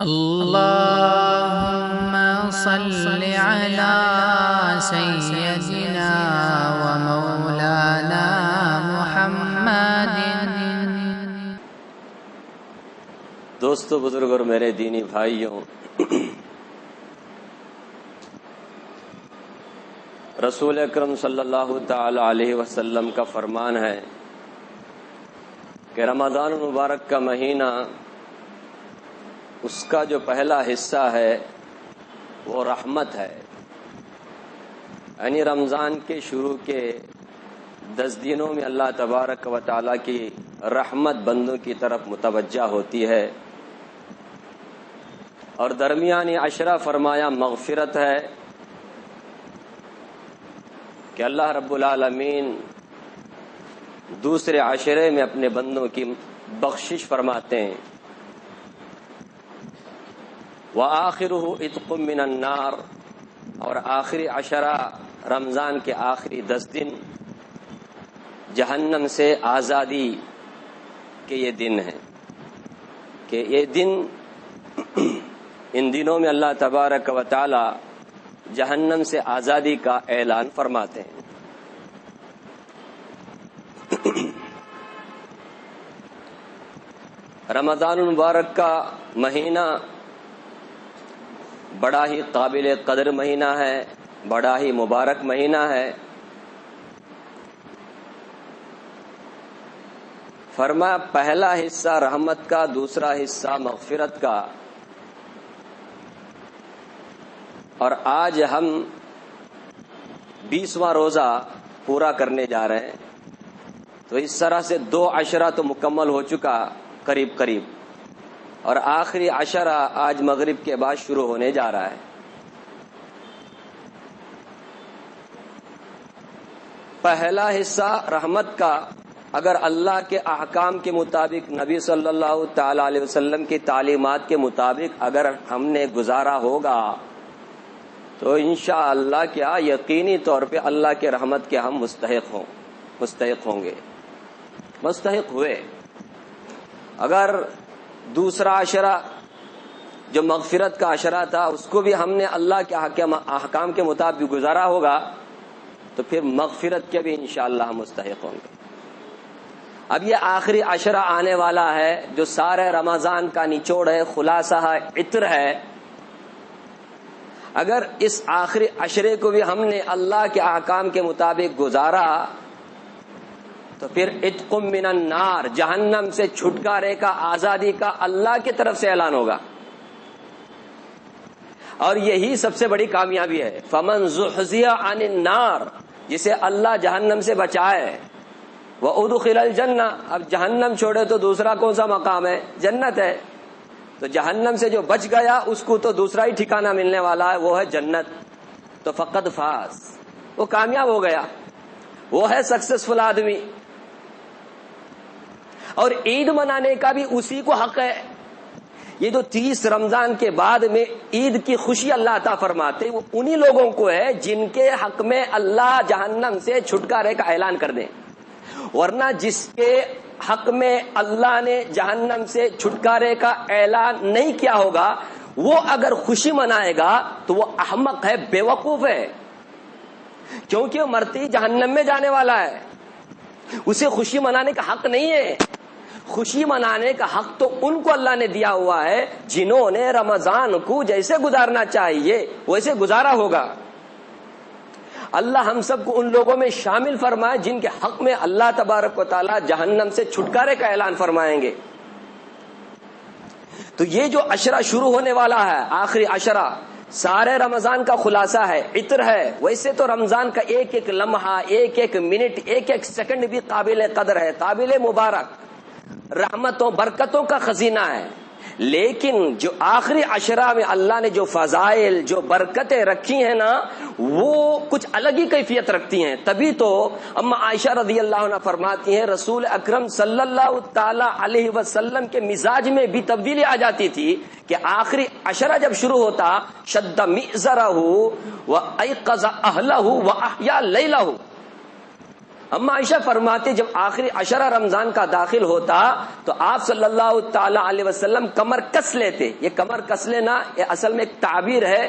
اللهم صل على سيدنا ومولانا محمد۔ دوستو، بزرگ اور میرے دینی بھائیوں، رسول اکرم صلی اللہ تعالی علیہ وسلم کا فرمان ہے کہ رمضان المبارک کا مہینہ، اس کا جو پہلا حصہ ہے وہ رحمت ہے، یعنی رمضان کے شروع کے 10 دنوں میں اللہ تبارک و تعالیٰ کی رحمت بندوں کی طرف متوجہ ہوتی ہے، اور درمیانی عشرہ فرمایا مغفرت ہے کہ اللہ رب العالمین دوسرے عشرے میں اپنے بندوں کی بخشش فرماتے ہیں۔ وآخرہ عتق من النار، اور آخری عشرہ رمضان کے آخری 10 دن جہنم سے آزادی کے یہ دن ہیں، کہ یہ دن ان دنوں میں اللہ تبارک و تعالی جہنم سے آزادی کا اعلان فرماتے ہیں۔ رمضان المبارک کا مہینہ بڑا ہی قابل قدر مہینہ ہے، بڑا ہی مبارک مہینہ ہے۔ فرمایا پہلا حصہ رحمت کا، دوسرا حصہ مغفرت کا، اور آج ہم 20واں روزہ پورا کرنے جا رہے ہیں، تو اس طرح سے 2 عشرہ تو مکمل ہو چکا قریب قریب، اور آخری عشرہ آج مغرب کے بعد شروع ہونے جا رہا ہے۔ پہلا حصہ رحمت کا اگر اللہ کے احکام کے مطابق، نبی صلی اللہ تعالی علیہ وسلم کی تعلیمات کے مطابق اگر ہم نے گزارا ہوگا تو انشاءاللہ کیا یقینی طور پہ اللہ کے رحمت کے ہم مستحق ہوں گے، مستحق ہوئے۔ اگر دوسرا عشرہ جو مغفرت کا عشرہ تھا اس کو بھی ہم نے اللہ کے احکام کے مطابق گزارا ہوگا تو پھر مغفرت کے بھی انشاءاللہ ہم مستحق ہوں گے۔ اب یہ آخری عشرہ آنے والا ہے جو سارے رمضان کا نچوڑ ہے، خلاصہ ہے، عطر ہے۔ اگر اس آخری عشرے کو بھی ہم نے اللہ کے احکام کے مطابق گزارا تو پھر عتق من النار، جہنم سے چھٹکارے کا، آزادی کا اللہ کی طرف سے اعلان ہوگا، اور یہی سب سے بڑی کامیابی ہے۔ فمن زحزح عن النار، جسے اللہ جہنم سے بچائے، وادخل الجنہ، اب جہنم چھوڑے تو دوسرا کون سا مقام ہے؟ جنت ہے، تو جہنم سے جو بچ گیا اس کو تو دوسرا ہی ٹھکانہ ملنے والا ہے، وہ ہے جنت، تو فقد فاز، وہ کامیاب ہو گیا، وہ ہے سکسیسفل آدمی۔ اور عید منانے کا بھی اسی کو حق ہے۔ یہ جو 30 رمضان کے بعد میں عید کی خوشی اللہ عطا فرماتے وہ انہی لوگوں کو ہے جن کے حق میں اللہ جہنم سے چھٹکارے کا اعلان کر دیں، ورنہ جس کے حق میں اللہ نے جہنم سے چھٹکارے کا اعلان نہیں کیا ہوگا وہ اگر خوشی منائے گا تو وہ احمق ہے، بے وقوف ہے، کیونکہ وہ مرتی جہنم میں جانے والا ہے، اسے خوشی منانے کا حق نہیں ہے۔ خوشی منانے کا حق تو ان کو اللہ نے دیا ہوا ہے جنہوں نے رمضان کو جیسے گزارنا چاہیے ویسے گزارا ہوگا۔ اللہ ہم سب کو ان لوگوں میں شامل فرمائے جن کے حق میں اللہ تبارک و تعالی جہنم سے چھٹکارے کا اعلان فرمائیں گے۔ تو یہ جو عشرہ شروع ہونے والا ہے، آخری عشرہ، سارے رمضان کا خلاصہ ہے، عطر ہے۔ ویسے تو رمضان کا ایک ایک لمحہ، ایک ایک منٹ، ایک ایک سیکنڈ بھی قابل قدر ہے، قابل مبارک، رحمتوں برکتوں کا خزینہ ہے، لیکن جو آخری عشرہ میں اللہ نے جو فضائل، جو برکتیں رکھی ہیں نا، وہ کچھ الگ ہی کیفیت رکھتی ہیں۔ تبھی تو اما عائشہ رضی اللہ عنہ فرماتی ہیں رسول اکرم صلی اللہ تعالی علیہ وسلم کے مزاج میں بھی تبدیلی آ جاتی تھی کہ آخری عشرہ جب شروع ہوتا، شد مئزرہ وایقظ اہلہ واحیا لیلہ، اما عائشہ فرماتے جب آخری عشرہ رمضان کا داخل ہوتا تو آپ صلی اللہ تعالی علیہ وسلم کمر کس لیتے. یہ کمر کس لینا یہ اصل میں ایک تعبیر ہے،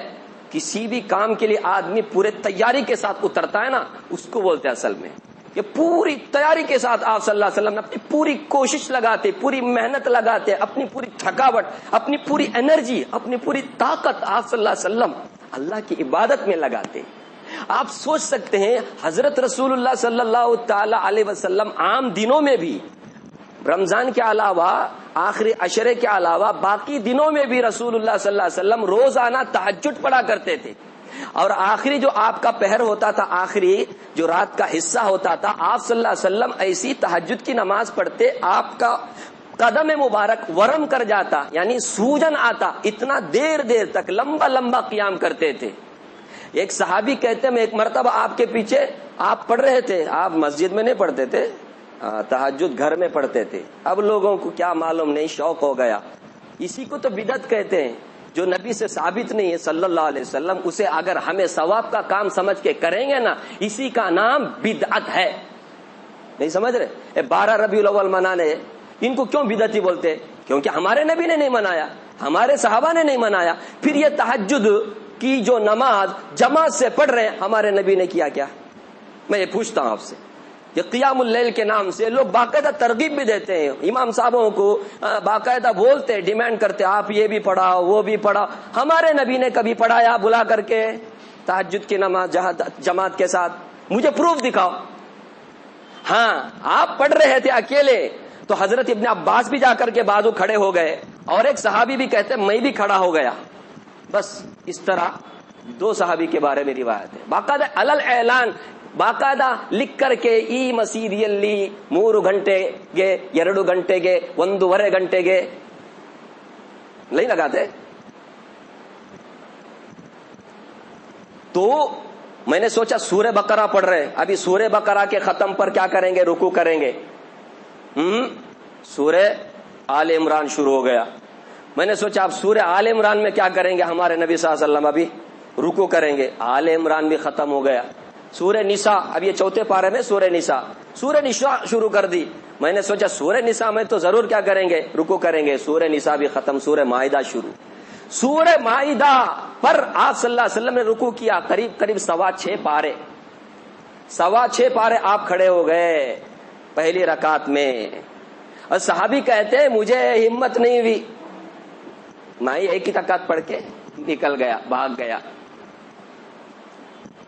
کسی بھی کام کے لیے آدمی پورے تیاری کے ساتھ اترتا ہے نا، اس کو بولتے ہیں اصل میں. یہ پوری تیاری کے ساتھ آپ صلی اللہ علیہ وسلم اپنی پوری کوشش لگاتے، پوری محنت لگاتے، اپنی پوری تھکاوٹ، اپنی پوری انرجی، اپنی پوری طاقت آپ صلی اللہ علیہ وسلم اللہ کی عبادت میں لگاتے. آپ سوچ سکتے ہیں حضرت رسول اللہ صلی اللہ تعالی علیہ وسلم عام دنوں میں بھی، رمضان کے علاوہ، آخری عشرے کے علاوہ باقی دنوں میں بھی رسول اللہ صلی اللہ علیہ وسلم روزانہ تہجد پڑھا کرتے تھے. اور آخری جو آپ کا پہر ہوتا تھا، آخری جو رات کا حصہ ہوتا تھا، آپ صلی اللہ علیہ وسلم ایسی تہجد کی نماز پڑھتے آپ کا قدم مبارک ورم کر جاتا، یعنی سوجن آتا. اتنا دیر تک لمبا لمبا قیام کرتے تھے. ایک صحابی کہتے ہیں میں ایک مرتبہ آپ کے پیچھے آپ پڑھ رہے تھے، آپ مسجد میں نہیں پڑھتے تھے، تہجد گھر میں پڑھتے تھے. اب لوگوں کو کیا معلوم نہیں، شوق ہو گیا. اسی کو تو بدعت کہتے ہیں، جو نبی سے ثابت نہیں ہے صلی اللہ علیہ وسلم، اسے اگر ہمیں ثواب کا کام سمجھ کے کریں گے نا، اسی کا نام بدعت ہے. نہیں سمجھ رہے؟ 12 ربیع الاول منانے، ان کو کیوں بدعتی بولتے؟ کیونکہ ہمارے نبی نے نہیں منایا، ہمارے صحابہ نے نہیں منایا. پھر یہ تہجد کی جو نماز جماعت سے پڑھ رہے ہیں، ہمارے نبی نے کیا کیا؟ میں یہ پوچھتا ہوں آپ سے. یہ قیام اللیل کے نام سے لوگ باقاعدہ ترغیب بھی دیتے ہیں، امام صاحبوں کو باقاعدہ بولتے، ڈیمانڈ کرتے آپ یہ بھی پڑھاؤ وہ بھی پڑھاؤ. ہمارے نبی نے کبھی پڑھایا بلا کر کے تہجد کی نماز جماعت کے ساتھ؟ مجھے پروف دکھاؤ. ہاں آپ پڑھ رہے تھے اکیلے تو حضرت ابن عباس بھی جا کر کے بازو کھڑے ہو گئے، اور ایک صحابی بھی کہتے میں بھی کھڑا ہو گیا. بس اس طرح 2 صحابی کے بارے میں روایت ہے. باقاعدہ علل اعلان، باقاعدہ لکھ کر کے ಈ ಮಸೀದಿಯಲ್ಲಿ 3 ಗಂಟೆಗೆ 2 ಗಂಟೆಗೆ 1.5 ಗಂಟೆಗೆ نہیں لگاتے. تو میں نے سوچا سورہ بقرہ پڑھ رہے، ابھی سورہ بقرہ کے ختم پر کیا کریں گے؟ رکوع کریں گے. سورہ آل عمران شروع ہو گیا. میں نے سوچا اب سورہ آل عمران میں کیا کریں گے؟ ہمارے نبی صلی اللہ علیہ وسلم ابھی رکوع کریں گے. آل عمران بھی ختم ہو گیا. سورہ نساء، اب یہ 4 پارے میں سورہ نساء شروع کر دی. میں نے سوچا سورہ نساء میں تو ضرور کیا کریں گے؟ رکوع کریں گے. سورہ نساء بھی ختم. سورہ مائدہ شروع. سورہ مائدہ پر آپ صلی اللہ علیہ وسلم نے رکوع کیا، قریب 6.25 پارے. 6.25 پارے آپ کھڑے ہو گئے پہلی رکعت میں. اور صحابی کہتے ہیں مجھے ہمت نہیں ہوئی، میں ایک ہی رکعت پڑھ کے نکل گیا، بھاگ گیا.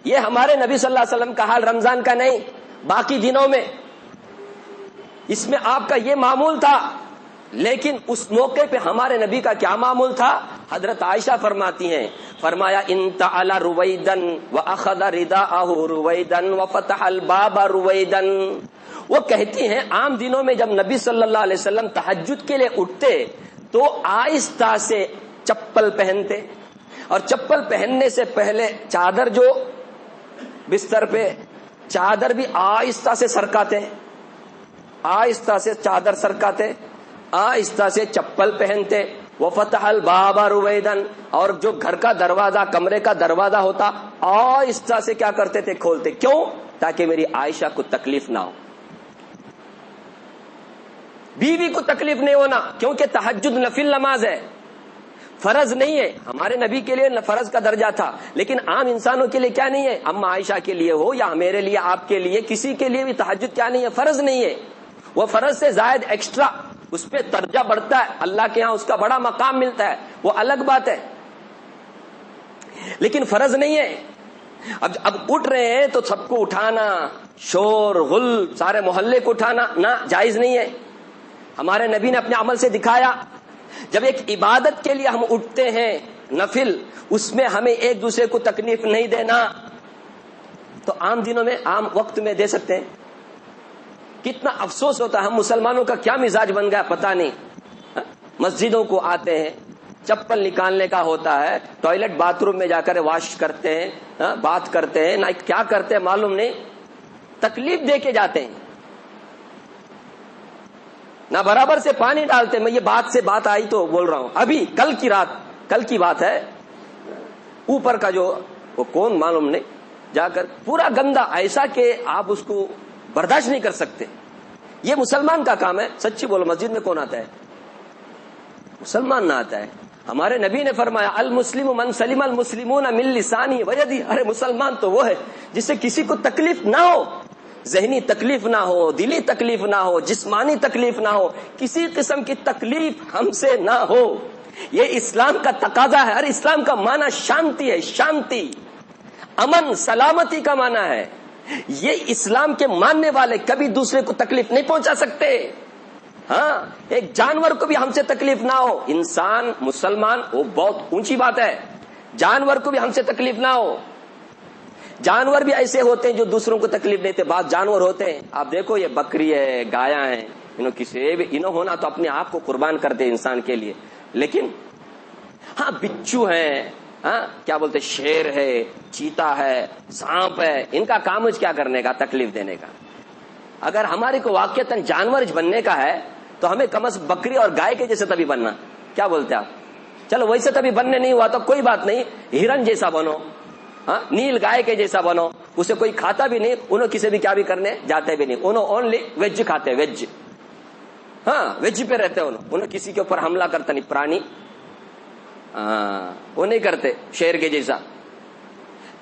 یہ ہمارے نبی صلی اللہ علیہ وسلم کا حال رمضان کا نہیں، باقی دنوں میں اس میں آپ کا یہ معمول تھا. لیکن اس موقع پہ ہمارے نبی کا کیا معمول تھا؟ حضرت عائشہ فرماتی ہیں، فرمایا انتعل رویدن واخذ رداءہ رویدن وفتح الباب رویدن. وہ کہتی ہیں عام دنوں میں جب نبی صلی اللہ علیہ وسلم تہجد کے لیے اٹھتے تو آہستہ سے چپل پہنتے، اور چپل پہننے سے پہلے چادر جو بستر پہ، چادر بھی آہستہ سے سرکاتے، آہستہ سے چادر سرکاتے، آہستہ سے چپل پہنتے. وفتح الباب رویدن، اور جو گھر کا دروازہ، کمرے کا دروازہ ہوتا آہستہ سے کیا کرتے تھے؟ کھولتے. کیوں؟ تاکہ میری عائشہ کو تکلیف نہ ہو، بیوی کو تکلیف نہیں ہونا. کیونکہ تہجد نفل نماز ہے، فرض نہیں ہے. ہمارے نبی کے لیے فرض کا درجہ تھا، لیکن عام انسانوں کے لیے کیا نہیں ہے؟ اما عائشہ کے لیے ہو یا میرے لیے، آپ کے لیے، کسی کے لیے بھی تہجد کیا نہیں ہے؟ فرض نہیں ہے. وہ فرض سے زائد ایکسٹرا اس پہ درجہ بڑھتا ہے، اللہ کے ہاں اس کا بڑا مقام ملتا ہے، وہ الگ بات ہے، لیکن فرض نہیں ہے. اب اٹھ رہے ہیں تو سب کو اٹھانا، شور غل سارے محلے کو اٹھانا نہ، جائز نہیں ہے. ہمارے نبی نے اپنے عمل سے دکھایا، جب ایک عبادت کے لیے ہم اٹھتے ہیں نفل، اس میں ہمیں ایک دوسرے کو تکلیف نہیں دینا. تو عام دنوں میں، عام وقت میں دے سکتے ہیں. کتنا افسوس ہوتا ہے، ہم مسلمانوں کا کیا مزاج بن گیا پتہ نہیں. مسجدوں کو آتے ہیں، چپل نکالنے کا ہوتا ہے، ٹوائلٹ باتھ روم میں جا کر واش کرتے ہیں، بات کرتے ہیں، نہ کیا کرتے ہیں معلوم نہیں، تکلیف دے کے جاتے ہیں، نہ برابر سے پانی ڈالتے. میں یہ بات آئی تو بول رہا ہوں، ابھی کل کی بات ہے. اوپر کا جو وہ کون معلوم نہیں، جا کر پورا گندا، ایسا کہ آپ اس کو برداشت نہیں کر سکتے. یہ مسلمان کا کام ہے. سچی بولو, مسجد میں کون آتا ہے؟ مسلمان نہ آتا ہے. ہمارے نبی نے فرمایا المسلم من سلم المسلمون من لسانی ویدی. ارے مسلمان تو وہ ہے جس سے کسی کو تکلیف نہ ہو, ذہنی تکلیف نہ ہو, دلی تکلیف نہ ہو, جسمانی تکلیف نہ ہو, کسی قسم کی تکلیف ہم سے نہ ہو. یہ اسلام کا تقاضا ہے. اور اسلام کا معنی شانتی ہے, شانتی, امن, سلامتی کا معنی ہے. یہ اسلام کے ماننے والے کبھی دوسرے کو تکلیف نہیں پہنچا سکتے. ہاں, ایک جانور کو بھی ہم سے تکلیف نہ ہو. انسان مسلمان وہ بہت اونچی بات ہے. جانور کو بھی ہم سے تکلیف نہ ہو. جانور بھی ایسے ہوتے ہیں جو دوسروں کو تکلیف دیتے. بعض جانور ہوتے ہیں, آپ دیکھو یہ بکری ہے, گایاں ہیں, انہوں ہونا تو اپنے آپ کو قربان کرتے انسان کے لیے. لیکن ہاں بچو ہیں, ہاں کیا بولتے, شیر ہے, چیتا ہے, سانپ ہے, ان کا کام کیا کرنے کا, تکلیف دینے کا. اگر ہمارے کو واقعتاً جانور بننے کا ہے تو ہمیں کم از بکری اور گائے کے جیسے تبھی بننا. کیا بولتے آپ؟ چلو ویسے تبھی بننے نہیں ہوا تو کوئی بات نہیں, ہرن جیسا بنو, ہاں نیل گائے کے جیسا بنو. اسے کوئی کھاتا بھی نہیں, انہوں کسی بھی کیا بھی کرنے جاتے بھی نہیں, انہوں اونلی ویج کھاتے, ویج. ہاں ویج پہ رہتے انہوں کسی کے اوپر حملہ کرتا نہیں. پرانی وہ نہیں کرتے شیر کے جیسا.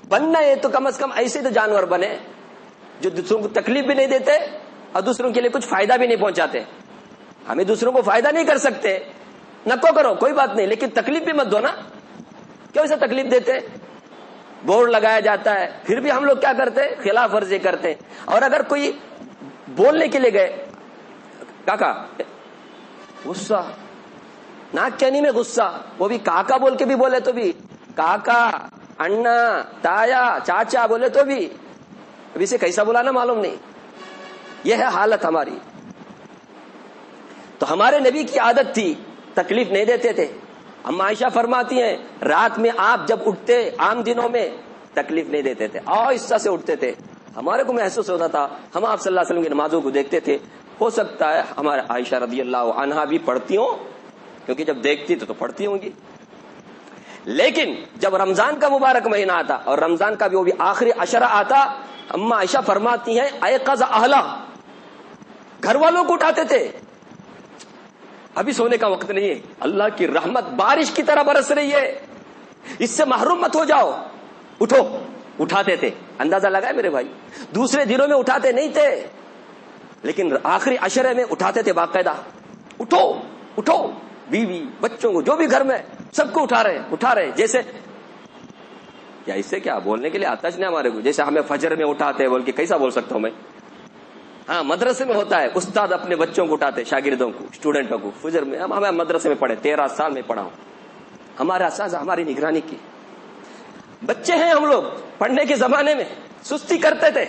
بننا ہے تو کم از کم ایسے تو جانور بنے جو دوسروں کو تکلیف بھی نہیں دیتے اور دوسروں کے لیے کچھ فائدہ بھی نہیں پہنچاتے. ہمیں دوسروں کو فائدہ نہیں کر سکتے, نکو کرو کوئی بات نہیں, لیکن تکلیف بھی مت دو نا. کیوں اسے تکلیف دیتے؟ بورڈ لگایا جاتا ہے, پھر بھی ہم لوگ کیا کرتے, خلاف ورزی کرتے. اور اگر کوئی بولنے کے لیے گئے, کاکا غصہ, ناک کہنی میں غصہ, وہ بھی کاکا بول کے بھی بولے تو بھی, کاکا, انا, تایا, چاچا بولے تو بھی, ابھی سے کیسا بولا نا معلوم نہیں. یہ ہے حالت ہماری. تو ہمارے نبی کی عادت تھی, تکلیف نہیں دیتے تھے. اما عائشہ فرماتی ہیں رات میں آپ جب اٹھتے عام دنوں میں تکلیف نہیں دیتے تھے, آہستہ سے اٹھتے تھے. ہمارے کو محسوس ہوتا تھا, ہم آپ صلی اللہ علیہ وسلم کی نمازوں کو دیکھتے تھے. ہو سکتا ہے ہمارے عائشہ رضی اللہ عنہا بھی پڑھتی ہوں, کیونکہ جب دیکھتی تو پڑھتی ہوں گی. لیکن جب رمضان کا مبارک مہینہ آتا اور رمضان کا بھی وہ بھی آخری عشرہ آتا, اما عائشہ فرماتی ہیں ایقظ اہلا, گھر والوں کو اٹھاتے تھے. ابھی سونے کا وقت نہیں ہے, اللہ کی رحمت بارش کی طرح برس رہی ہے, اس سے محروم مت ہو جاؤ, اٹھو. اٹھاتے تھے. اندازہ لگائے میرے بھائی, دوسرے دنوں میں اٹھاتے نہیں تھے, لیکن آخری عشرے میں اٹھاتے تھے باقاعدہ. اٹھو اٹھو, بیوی بچوں کو جو بھی گھر میں سب کو اٹھا رہے. جیسے یا اس سے کیا بولنے کے لیے آتا نہیں ہمارے کو, جیسے ہمیں فجر میں اٹھاتے بول کے کیسا بول سکتا ہوں میں. ہاں مدرسے میں ہوتا ہے, استاد اپنے بچوں کو اٹھاتے, شاگردوں کو, اسٹوڈنٹوں کو. فجر میں ہمیں مدرسے میں پڑھے, 13 سال میں پڑھا ہوں. ہمارا اساتذہ ہماری نگرانی کی. بچے ہیں ہم لوگ, پڑھنے کے زمانے میں سستی کرتے تھے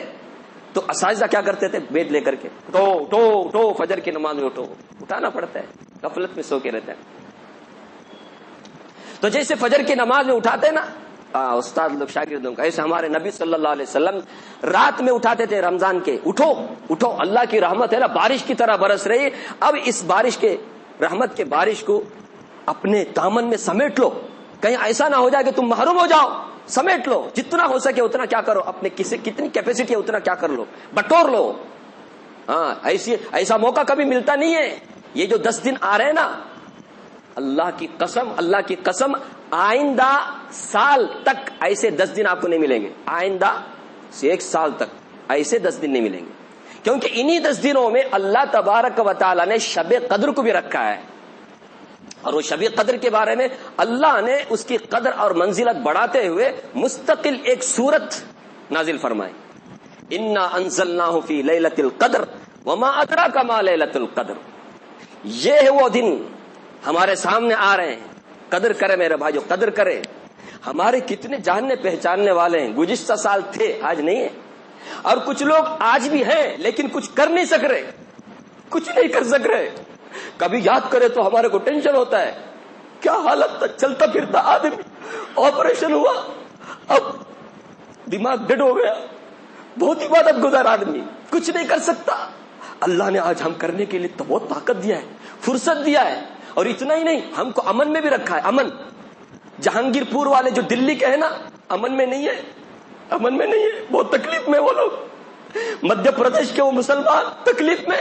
تو اساتذہ کیا کرتے تھے, بیت لے کر کے اٹھو, فجر کی نماز میں اٹھو. اٹھانا پڑتا ہے, غفلت میں سو کے رہتے ہیں. تو جیسے فجر کی نماز میں اٹھاتے نا استاد لوگ شاگردوں کا, ایسے ہمارے نبی صلی اللہ علیہ وسلم رات میں اٹھاتے تھے رمضان کے. اٹھو, اللہ کی رحمت ہے نا, بارش کی طرح برس رہی. اب اس بارش کے رحمت کے بارش کو اپنے دامن میں سمیٹ لو, کہیں ایسا نہ ہو جائے کہ تم محروم ہو جاؤ. سمیٹ لو, جتنا ہو سکے اتنا کیا کرو, اپنے کتنی کیپیسٹی ہے اتنا کیا کر لو, بٹور لو. ہاں ایسا موقع کبھی ملتا نہیں ہے. یہ جو 10 دن آ رہے ہیں نا, اللہ کی قسم آئندہ سال تک ایسے 10 دن آپ کو نہیں ملیں گے. آئندہ سے 1 سال تک ایسے 10 دن نہیں ملیں گے, کیونکہ انہی 10 دنوں میں اللہ تبارک و تعالی نے شب قدر کو بھی رکھا ہے. اور وہ شب قدر کے بارے میں اللہ نے اس کی قدر اور منزلت بڑھاتے ہوئے مستقل ایک سورت نازل فرمائی. انا انزلناہ فی لیلۃ القدر وما ادراک ما لیلۃ القدر. یہ ہے وہ دن ہمارے سامنے آ رہے ہیں. قدر کرے میرے بھائیو, قدر کرے. ہمارے کتنے جاننے پہچاننے والے ہیں, گزشتہ سال تھے, آج نہیں ہے. اور کچھ لوگ آج بھی ہیں لیکن کچھ کر نہیں سک رہے, کچھ نہیں کر سک رہے. کبھی یاد کرے تو ہمارے کو ٹینشن ہوتا ہے. کیا حالت تھا, چلتا پھرتا آدمی, آپریشن ہوا, اب دماغ ڈیڈ ہو گیا, بہت عبادت گزار آدمی, کچھ نہیں کر سکتا. اللہ نے آج ہم کرنے کے لیے تو بہت طاقت دیا ہے, فرصت دیا ہے. اور اتنا ہی نہیں, ہم کو امن میں بھی رکھا ہے. امن, جہانگیر پور والے جو دلی کے ہیں نا, امن میں نہیں ہے, امن میں نہیں ہے, بہت تکلیف میں وہ لوگ. مدھیہ پردیش کے وہ مسلمان تکلیف میں،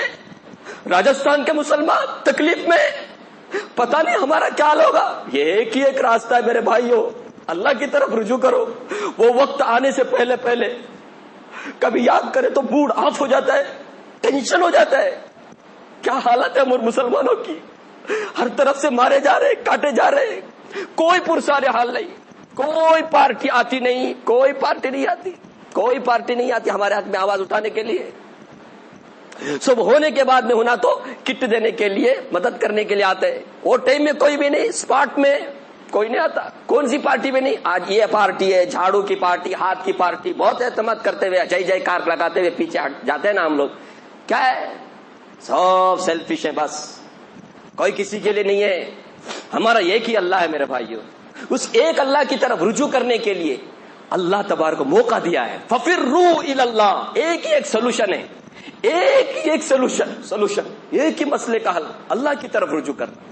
راجستھان کے مسلمان تکلیف میں، پتہ نہیں ہمارا کیا حال ہوگا۔ یہ ایک ہی ایک راستہ ہے میرے بھائیوں، اللہ کی طرف رجوع کرو۔ وہ وقت آنے سے پہلے پہلے کبھی یاد کرے تو موڈ آف ہو جاتا ہے، ٹینشن ہو جاتا ہے۔ کیا حالت ہے مسلمانوں کی، ہر طرف سے مارے جا رہے، کاٹے جا رہے، کوئی پرسار حال نہیں، کوئی پارٹی آتی نہیں، کوئی پارٹی نہیں آتی، کوئی پارٹی نہیں آتی ہمارے حق میں آواز اٹھانے کے لیے۔ سب ہونے کے بعد میں ہونا تو کٹ دینے کے لیے، مدد کرنے کے لیے آتے ہیں۔ وہ ٹائم میں کوئی بھی نہیں، اسپاٹ میں کوئی نہیں آتا۔ کون سی پارٹی میں نہیں، آج یہ پارٹی ہے، جھاڑو کی پارٹی، ہاتھ کی پارٹی، بہت اعتماد کرتے ہوئے جے جے کار لگاتے ہوئے پیچھے ہٹ جاتے ہیں نا ہم لوگ۔ کیا ہے، سب سیلفش ہے، بس کوئی کسی کے لیے نہیں ہے۔ ہمارا ایک ہی اللہ ہے میرے بھائیوں، اس ایک اللہ کی طرف رجوع کرنے کے لیے اللہ تبارک کو موقع دیا ہے۔ ففروا الی اللہ، ایک ہی ایک سولوشن ہے، ایک ہی ایک سولوشن، ایک ہی مسئلے کا حل، اللہ کی طرف رجوع کرنا۔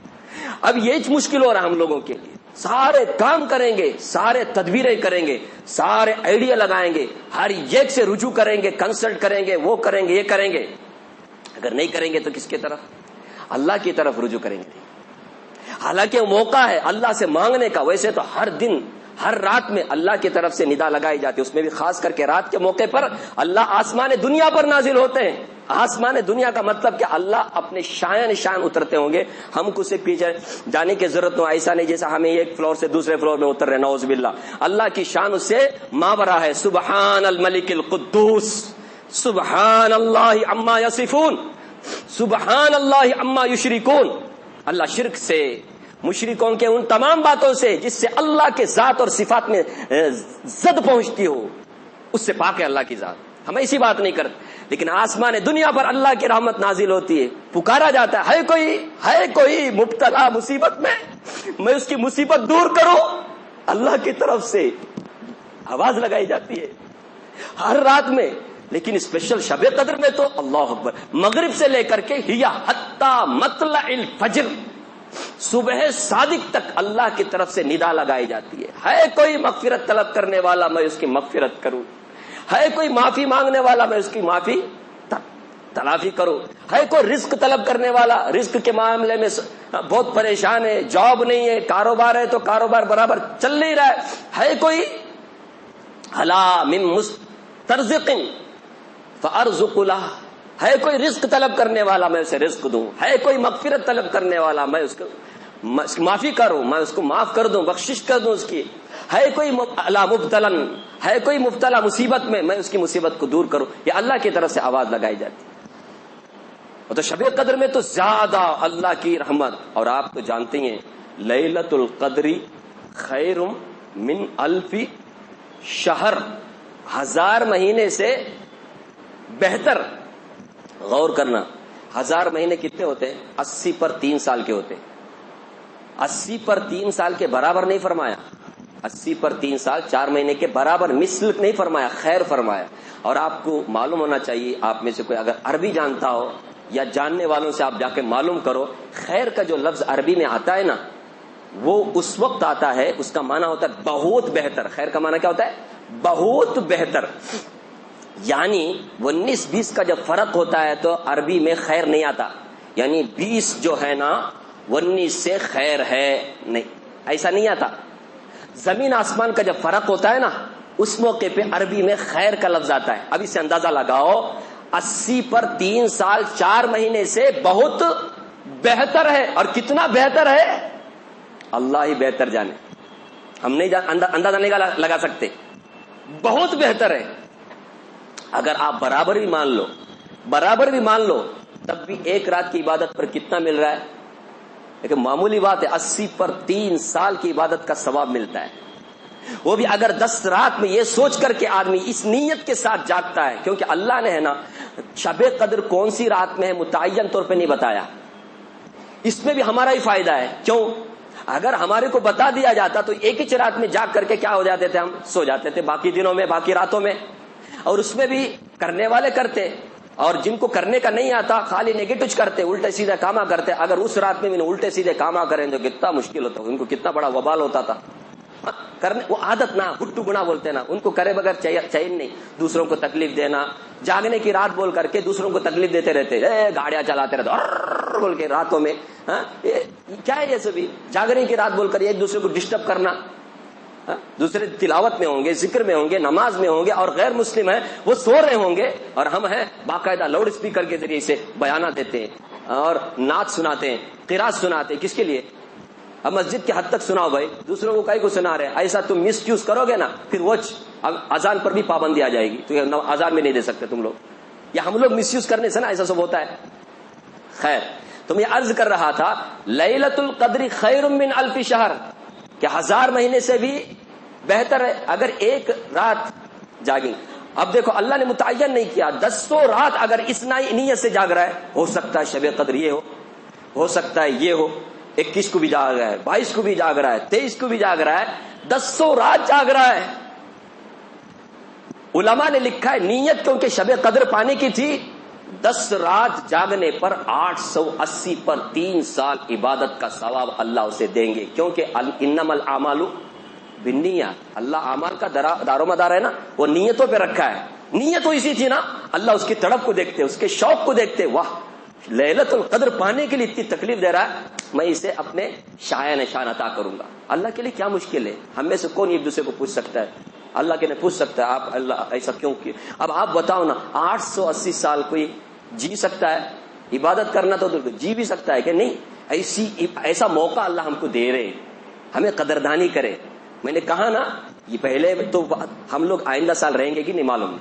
اب یہ مشکل ہو رہا ہے ہم لوگوں کے لیے، سارے کام کریں گے، سارے تدبیریں کریں گے، سارے آئیڈیا لگائیں گے، ہر ایک سے رجوع کریں گے، کنسلٹ کریں گے، وہ کریں گے، یہ کریں گے، اگر نہیں کریں گے تو کس کی طرف؟ اللہ کی طرف رجوع کریں گے۔ حالانکہ وہ موقع ہے اللہ سے مانگنے کا، ویسے تو ہر دن ہر رات میں اللہ کی طرف سے ندا لگائی جاتی ہے، اس میں بھی خاص کر کے رات کے موقع پر اللہ آسمان دنیا پر نازل ہوتے ہیں۔ آسمان دنیا کا مطلب کہ اللہ اپنے شان اترتے ہوں گے، ہم کو سے پیچھے جانے کی ضرورت نہ، ایسا نہیں جیسا ہمیں ایک فلور سے دوسرے فلور میں اتر رہے، نعوذ باللہ۔ اللہ کی شان اس سے ماورا ہے۔ سبحان الملک القدوس، سبحان اللہ عما یصفون، سبحان اللہ عما یشرکون۔ اللہ شرک سے، مشرکوں کے ان تمام باتوں سے جس سے اللہ کے ذات اور صفات میں زد پہنچتی ہو، اس سے پاک ہے اللہ کی ذات۔ ہم ایسی بات نہیں کرتے، لیکن آسمان دنیا پر اللہ کی رحمت نازل ہوتی ہے، پکارا جاتا ہے کوئی مبتلا مصیبت میں اس کی مصیبت دور کرو، اللہ کی طرف سے آواز لگائی جاتی ہے ہر رات میں۔ لیکن اسپیشل شب قدر میں تو اللہ اکبر، مغرب سے لے کر کے ہیا حتی مطلع الفجر، صبح صادق تک اللہ کی طرف سے ندا لگائی جاتی ہے کوئی مغفرت طلب کرنے والا میں اس کی مغفرت کروں، ہے کوئی معافی مانگنے والا میں اس کی معافی تلافی کروں، ہے کوئی رزق طلب کرنے والا رزق کے معاملے میں بہت پریشان ہے، جاب نہیں ہے، کاروبار ہے تو کاروبار برابر چل نہیں رہا ہے کوئی ہلا من مسترزق فارزق له، ہے کوئی رزق طلب کرنے والا میں اسے رزق دوں، ہے کوئی مغفرت طلب کرنے والا میں اس کو معافی کروں، میں اس کو معاف کر دوں، بخشش کر دوں اس کی، ہے کوئی مبتلن، ہے کوئی مبتلا مصیبت میں اس کی مصیبت کو دور کروں، یہ اللہ کی طرف سے آواز لگائی جاتی ہے۔ تو شب قدر میں تو زیادہ اللہ کی رحمت، اور آپ تو جانتے ہیں لیلۃ القدر خیر من الف شہر، 1000 مہینے سے بہتر۔ غور کرنا، 1000 مہینے کتنے ہوتے ہیں؟ 80 پر 3 سال کے ہوتے ہیں۔ 80 پر 3 سال کے برابر نہیں فرمایا، 80 پر 3 سال 4 مہینے کے برابر مثل نہیں فرمایا، خیر فرمایا۔ اور آپ کو معلوم ہونا چاہیے، آپ میں سے کوئی اگر عربی جانتا ہو یا جاننے والوں سے آپ جا کے معلوم کرو، خیر کا جو لفظ عربی میں آتا ہے نا، وہ اس وقت آتا ہے، اس کا معنی ہوتا ہے بہت بہتر۔ خیر کا معنی کیا ہوتا ہے؟ بہت بہتر۔ یعنی 19-20 کا جب فرق ہوتا ہے تو عربی میں خیر نہیں آتا، یعنی 20 جو ہے نا 19 سے خیر ہے نہیں، ایسا نہیں آتا۔ زمین آسمان کا جب فرق ہوتا ہے نا، اس موقع پہ عربی میں خیر کا لفظ آتا ہے۔ اب اس سے اندازہ لگاؤ، 80 پر 3 سال 4 مہینے سے بہت بہتر ہے، اور کتنا بہتر ہے اللہ ہی بہتر جانے، ہم نہیں اندازہ نہیں لگا سکتے، بہت بہتر ہے۔ اگر آپ برابر بھی مان لو تب بھی ایک رات کی عبادت پر کتنا مل رہا ہے؟ لیکن معمولی بات ہے، 80 پر 3 سال کی عبادت کا ثواب ملتا ہے، وہ بھی اگر 10 رات میں یہ سوچ کر کے آدمی اس نیت کے ساتھ جاگتا ہے، کیونکہ اللہ نے ہے نا شب قدر کون سی رات میں ہے متعین طور پہ نہیں بتایا، اس میں بھی ہمارا ہی فائدہ ہے۔ کیوں؟ اگر ہمارے کو بتا دیا جاتا تو ایک ہی رات میں جاگ کر کے کیا ہو جاتے تھے، ہم سو جاتے تھے باقی دنوں میں، باقی راتوں میں، اور اس میں بھی کرنے والے کرتے، اور جن کو کرنے کا نہیں آتا خالی نیگیٹو کرتے، الٹے سیدھے کاما کرتے۔ اگر اس رات میں بھی الٹے سیدھے کاما کریں تو کتنا مشکل ہوتا، ان کو کتنا بڑا وبال ہوتا تھا۔ کرنے وہ عادت نہ, گٹو گنا بولتے نا, ان کو کرے بغیر چین نہیں. دوسروں کو تکلیف دینا, جاگنے کی رات بول کر کے دوسروں کو تکلیف دیتے رہتے, گاڑیاں چلاتے رہتے بول کے راتوں میں. کیا ہے یہ سبھی؟ جاگنے کی رات بول کر ایک دوسرے کو ڈسٹرب کرنا. دوسرے تلاوت میں ہوں گے, ذکر میں ہوں گے, نماز میں ہوں گے, اور غیر مسلم ہیں وہ سو رہے ہوں گے, اور ہم ہیں باقاعدہ لاؤڈ اسپیکر کے ذریعے سے بیانات دیتے ہیں اور نعت سناتے ہیں, قرات سناتے ہیں. کس کے لیے؟ اب مسجد کے حد تک سناؤ بھائی, دوسروں کو کئی کو سنا رہے. ایسا تم مس یوز کرو گے نا, پھر وہ اذان پر بھی پابندی آ جائے گی, تو اذان میں نہیں دے سکتے تم لوگ, یا ہم لوگ مس یوز کرنے سے نا ایسا سب ہوتا ہے. خیر, تو میں عرض کر رہا تھا لیلۃ القدر خیر من الف شہر, کہ 1000 مہینے سے بھی بہتر ہے اگر ایک رات جاگیں. اب دیکھو اللہ نے متعین نہیں کیا, 100 رات اگر اس نیت سے جاگ رہا ہے, ہو سکتا ہے شب قدر یہ ہو سکتا ہے یہ ہو, 21 کو بھی جاگ رہا ہے, 22 کو بھی جاگ رہا ہے, 23 کو بھی جاگ رہا ہے, 100 رات جاگ رہا ہے. علماء نے لکھا ہے نیت کیونکہ شب قدر پانے کی تھی, 10 رات جاگنے پر 880 پر 3 سال عبادت کا ثواب اللہ اسے دیں گے, کیونکہ انما الاعمال بالنیات, اللہ اعمال کا دار و مدار ہے نا, وہ نیتوں پہ رکھا ہے. نیت تو اسی تھی نا, اللہ اس کی تڑپ کو دیکھتے, اس کے شوق کو دیکھتے, واہ لیلۃ القدر پانے کے لیے اتنی تکلیف دے رہا ہے, میں اسے اپنے شایع نشان عطا کروں گا. اللہ کے لیے کیا مشکل ہے؟ ہم میں سے کون ایک دوسرے کو پوچھ سکتا ہے؟ اللہ کے نے پوچھ سکتا ہے آپ اللہ ایسا کیوں کیے. اب آپ بتاؤ نا, 880 سال کوئی جی سکتا ہے؟ عبادت کرنا تو جی بھی سکتا ہے کہ نہیں؟ ایسا موقع اللہ ہم کو دے رہے, ہمیں قدردانی کرے. میں نے کہا نا, یہ پہلے تو ہم لوگ آئندہ سال رہیں گے کہ نہیں معلوم,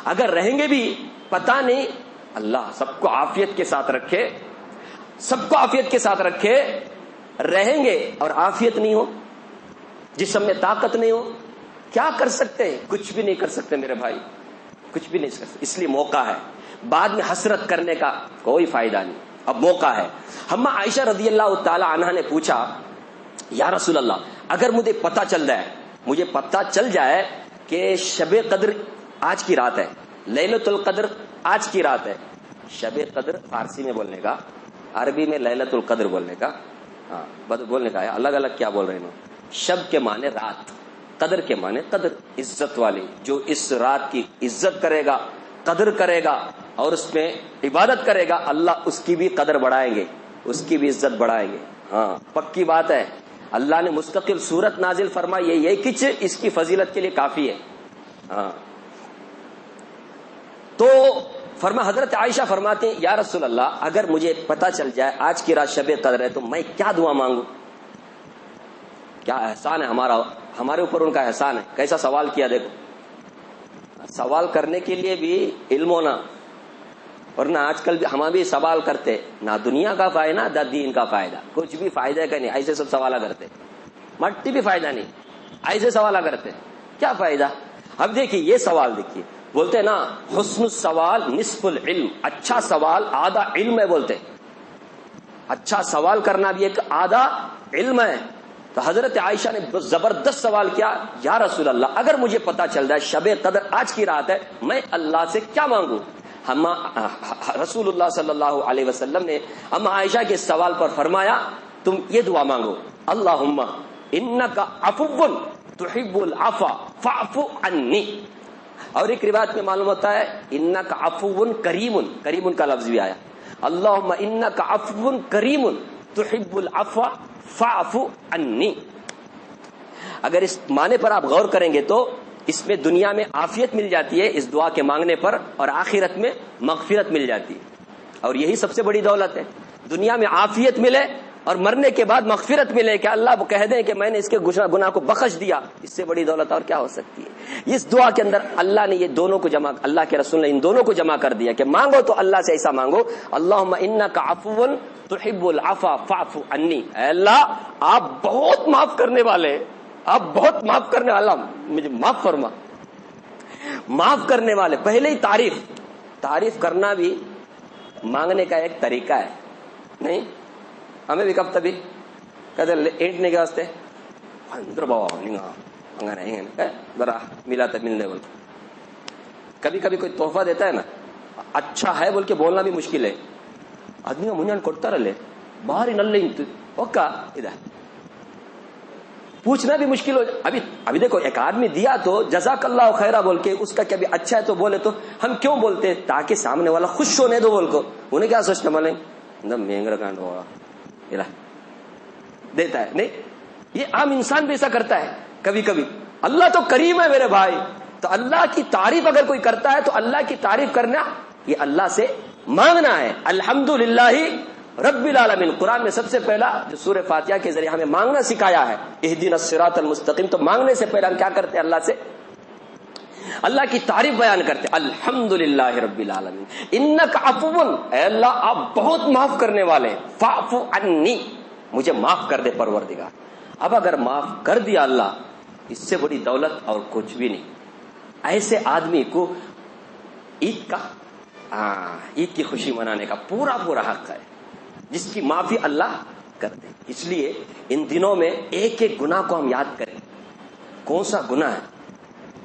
اگر رہیں گے بھی پتہ نہیں. اللہ سب کو عافیت کے ساتھ رکھے, سب کو عافیت کے ساتھ رکھے. رہیں گے اور عافیت نہیں ہو, جسم میں طاقت نہیں ہو, کیا کر سکتے ہیں؟ کچھ بھی نہیں کر سکتے میرے بھائی, کچھ بھی نہیں کر سکتے. اس لیے موقع ہے, بعد میں حسرت کرنے کا کوئی فائدہ نہیں, اب موقع ہے. ہم عائشہ رضی اللہ تعالی عنہا نے پوچھا, یا رسول اللہ اگر مجھے پتہ چل جائے کہ شب قدر آج کی رات ہے, لیلۃ القدر آج کی رات ہے. شب قدر فارسی میں بولنے کا, عربی میں لیلۃ القدر بولنے کا, بولنے کا ہے, الگ الگ کیا بول رہے ہیں. شب کے معنی رات, قدر کے معنی قدر, عزت والی. جو اس رات کی عزت کرے گا, قدر کرے گا اور اس میں عبادت کرے گا, اللہ اس کی بھی قدر بڑھائیں گے, اس کی بھی عزت بڑھائیں گے. ہاں پکی بات ہے. اللہ نے مستقل سورت نازل فرمائی, یہ کچھ اس کی فضیلت کے لیے کافی ہے. ہاں تو حضرت عائشہ فرماتے ہیں, یا رسول اللہ اگر مجھے پتا چل جائے آج کی رات شب قدر ہے تو میں کیا دعا مانگوں؟ کیا احسان ہے ہمارے اوپر ان کا احسان ہے. کیسا سوال کیا دیکھو, سوال کرنے کے لیے بھی علم ہونا, ورنہ آج کل بھی ہم بھی سوال کرتے, نہ دنیا کا فائدہ نہ دین کا فائدہ, کچھ بھی فائدہ کا نہیں, ایسے سب سوالہ کرتے. مٹی بھی فائدہ نہیں, ایسے سوالہ کرتے, کیا فائدہ؟ اب دیکھیے یہ سوال دیکھیے, بولتے نا حسن السوال نصف العلم, اچھا سوال آدھا علم ہے. بولتے اچھا سوال کرنا بھی ایک آدھا علم ہے. تو حضرت عائشہ نے زبردست سوال کیا, یا رسول اللہ اگر مجھے پتا چل جائے شب قدر آج کی رات ہے, میں اللہ سے کیا مانگوں؟ رسول اللہ صلی اللہ علیہ وسلم نے اما عائشہ کے سوال پر فرمایا, تم یہ دعا مانگو, اللہم انکا عفو تحب العفو فاعف عنی. اور ایک روایت میں معلوم ہوتا ہے انکا عفو کریم, کریم کا لفظ بھی آیا, اللہم انکا عفو کریم تحب العفو فاعف عنی. اگر اس معنی پر آپ غور کریں گے تو اس میں دنیا میں عافیت مل جاتی ہے اس دعا کے مانگنے پر, اور آخرت میں مغفرت مل جاتی ہے. اور یہی سب سے بڑی دولت ہے, دنیا میں عافیت ملے اور مرنے کے بعد مغفرت ملے, کہ اللہ وہ کہہ دیں کہ میں نے اس کے گناہ کو بخش دیا. اس سے بڑی دولت اور کیا ہو سکتی ہے؟ اس دعا کے اندر اللہ نے یہ دونوں کو جمع, اللہ کے رسول نے ان دونوں کو جمع کر دیا کہ مانگو تو اللہ سے ایسا مانگو, اللہم انکا عفو تحب العفو فاعف عنی. اے اللہ آپ بہت معاف کرنے والے, آپ بہت معاف کرنے والا, مجھے معاف فرما. معاف کرنے والے, پہلے ہی تعریف کرنا بھی مانگنے کا ایک طریقہ ہے. نہیں ہمیں بھی کب تبھی کہتے اینٹنے کے واسطے ذرا ملا تھا ملنے بول. کبھی کبھی کوئی تحفہ دیتا ہے نا, اچھا ہے بول کے بولنا بھی مشکل ہے. آدمی کا منجان کوٹتا رہے باہر ہی نلے اوکا ادھر پوچھنا بھی مشکل ہو جائے. ابھی دیکھو ایک آدمی دیا تو جزاک اللہ خیرہ بول کے اس کا کیا بھی اچھا ہے تو بولے تو ہم کیوں بولتے ہیں؟ تاکہ سامنے والا خوش ہونے دو بول کو. انہیں کیا سوچنا بولے مہنگا کانڈ ہوگا دیتا ہے. نہیں, یہ عام انسان بھی ایسا کرتا ہے کبھی کبھی. اللہ تو کریم ہے میرے بھائی, تو اللہ کی تعریف اگر کوئی کرتا ہے تو اللہ کی تعریف کرنا یہ اللہ سے مانگنا ہے. الحمدللہ رب العالمین. قرآن میں سب سے پہلا جو سورہ فاتحہ کے ذریعے ہمیں مانگنا سکھایا ہے اہدنا الصراط المستقیم, تو مانگنے سے پہلے ہم کیا کرتے ہیں؟ اللہ سے اللہ کی تعریف بیان کرتے ہیں. الحمدللہ رب العالمین انک عفو, اے اللہ آپ بہت معاف کرنے والے ہیں. فاعف عنی, مجھے معاف کر دے پروردگار. اب اگر معاف کر دیا اللہ, اس سے بڑی دولت اور کچھ بھی نہیں. ایسے آدمی کو عید کی خوشی منانے کا پورا حق ہے, جس کی معافی اللہ کر دے. اس لیے ان دنوں میں ایک ایک گناہ کو ہم یاد کریں. کون سا گناہ ہے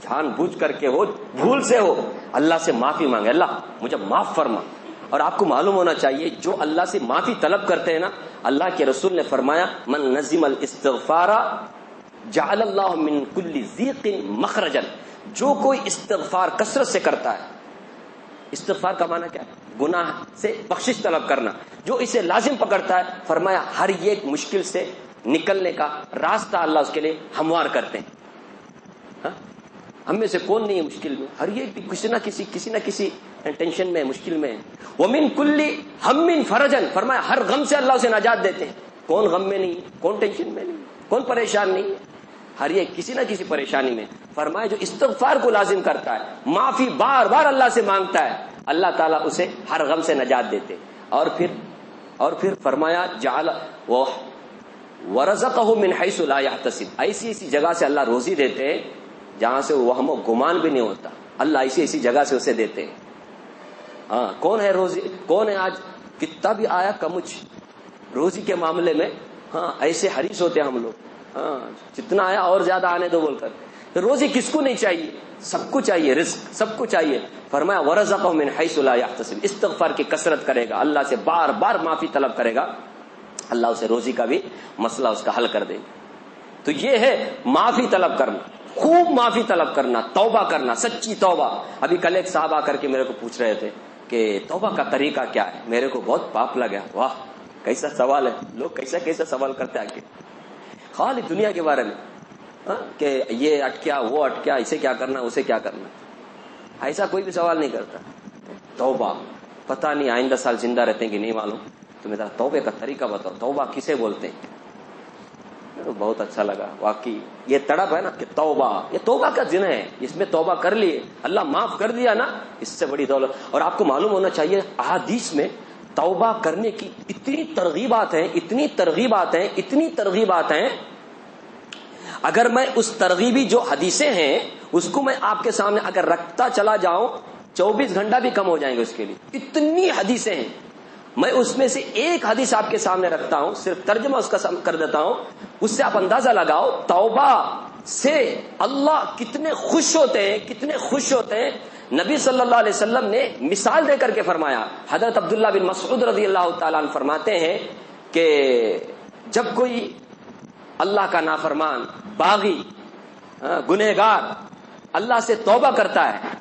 جان بوجھ کر کے ہو, بھول سے ہو, اللہ سے معافی مانگے, اللہ مجھے معاف فرما. اور آپ کو معلوم ہونا چاہیے جو اللہ سے معافی طلب کرتے ہیں نا, اللہ کے رسول نے فرمایا من نظم الاستغفار جعل اللہ من کل ضیق مخرجا. جو کوئی استغفار کثرت سے کرتا ہے, استغفار کا معنی کیا ہے؟ گناہ سے بخشش طلب کرنا. جو اسے لازم پکڑتا ہے, فرمایا ہر ایک مشکل سے نکلنے کا راستہ اللہ اس کے لیے ہموار کرتے ہیں. ہم میں سے کون نہیں ہے مشکل میں؟ ہر ایک کسی نہ کسی ٹینشن میں, مشکل میں. ومن کل ہم فرجن, فرمایا ہر غم سے اللہ اسے نجات دیتے ہیں. کون غم میں نہیں, کون ٹینشن میں نہیں, کون پریشان نہیں ہے؟ ہر ایک کسی نہ کسی پریشانی میں. فرمایا جو استغفار کو لازم کرتا ہے, معافی بار بار اللہ سے مانگتا ہے, اللہ تعالیٰ اسے ہر غم سے نجات دیتے. اور پھر فرمایا جعل ورزقہ من حیث لا یحتسب, ایسی جگہ سے اللہ روزی دیتے ہیں جہاں سے وہم و گمان بھی نہیں ہوتا. اللہ ایسی جگہ سے اسے دیتے ہیں. کون ہے روزی, کون ہے آج کتنا بھی آیا کمچ روزی کے معاملے میں, ایسے حریص ہوتے ہیں ہم لوگ, جتنا آیا اور زیادہ آنے دو بول کر. روزی کس کو نہیں چاہیے؟ سب کو چاہیے, رزق سب کو چاہیے. فرمایا ورزقہ من حیث لا یحتسب, استغفار کی کثرت کرے گا, اللہ سے بار بار معافی طلب کرے گا, اللہ اسے روزی کا بھی مسئلہ اس کا حل کر دے گا. تو یہ ہے معافی طلب کرنا, خوب معافی طلب کرنا, توبہ کرنا, سچی توبہ. ابھی کل ایک صاحب آ کر کے میرے کو پوچھ رہے تھے کہ توبہ کا طریقہ کیا ہے. میرے کو بہت پاپ لگا. واہ کیسا سوال ہے, لوگ کیسا سوال کرتے ہیں خالی دنیا کے بارے میں, کہ یہ اٹکیا وہ اٹکیا, اسے کیا کرنا اسے کیا کرنا. ایسا کوئی بھی سوال نہیں کرتا. توبہ پتہ نہیں آئندہ سال زندہ رہتے ہیں کہ نہیں معلوم, تو میرا توبے کا طریقہ بتاؤ, توبہ کسے بولتے ہیں. بہت اچھا لگا واقعی. یہ تڑپ ہے نا کہ توبہ, یہ توبہ کا دن ہے, اس میں توبہ کر لیے, اللہ معاف کر دیا نا, اس سے بڑی دولت. اور آپ کو معلوم ہونا چاہیے احادیث میں توبہ کرنے کی اتنی ترغیبات ہیں. اگر میں اس ترغیبی جو حدیثیں ہیں اس کو میں آپ کے سامنے اگر رکھتا چلا جاؤں 24 گھنٹہ بھی کم ہو جائیں گے اس کے لیے, اتنی حدیثیں ہیں. میں اس میں سے ایک حدیث آپ کے سامنے رکھتا ہوں, صرف ترجمہ اس کا کر دیتا ہوں, اس سے آپ اندازہ لگاؤ توبہ سے اللہ کتنے خوش ہوتے ہیں. نبی صلی اللہ علیہ وسلم نے مثال دے کر کے فرمایا. حضرت عبداللہ بن مسعود رضی اللہ تعالیٰ عنہ فرماتے ہیں کہ جب کوئی اللہ کا نافرمان, باغی, گنہگار اللہ سے توبہ کرتا ہے,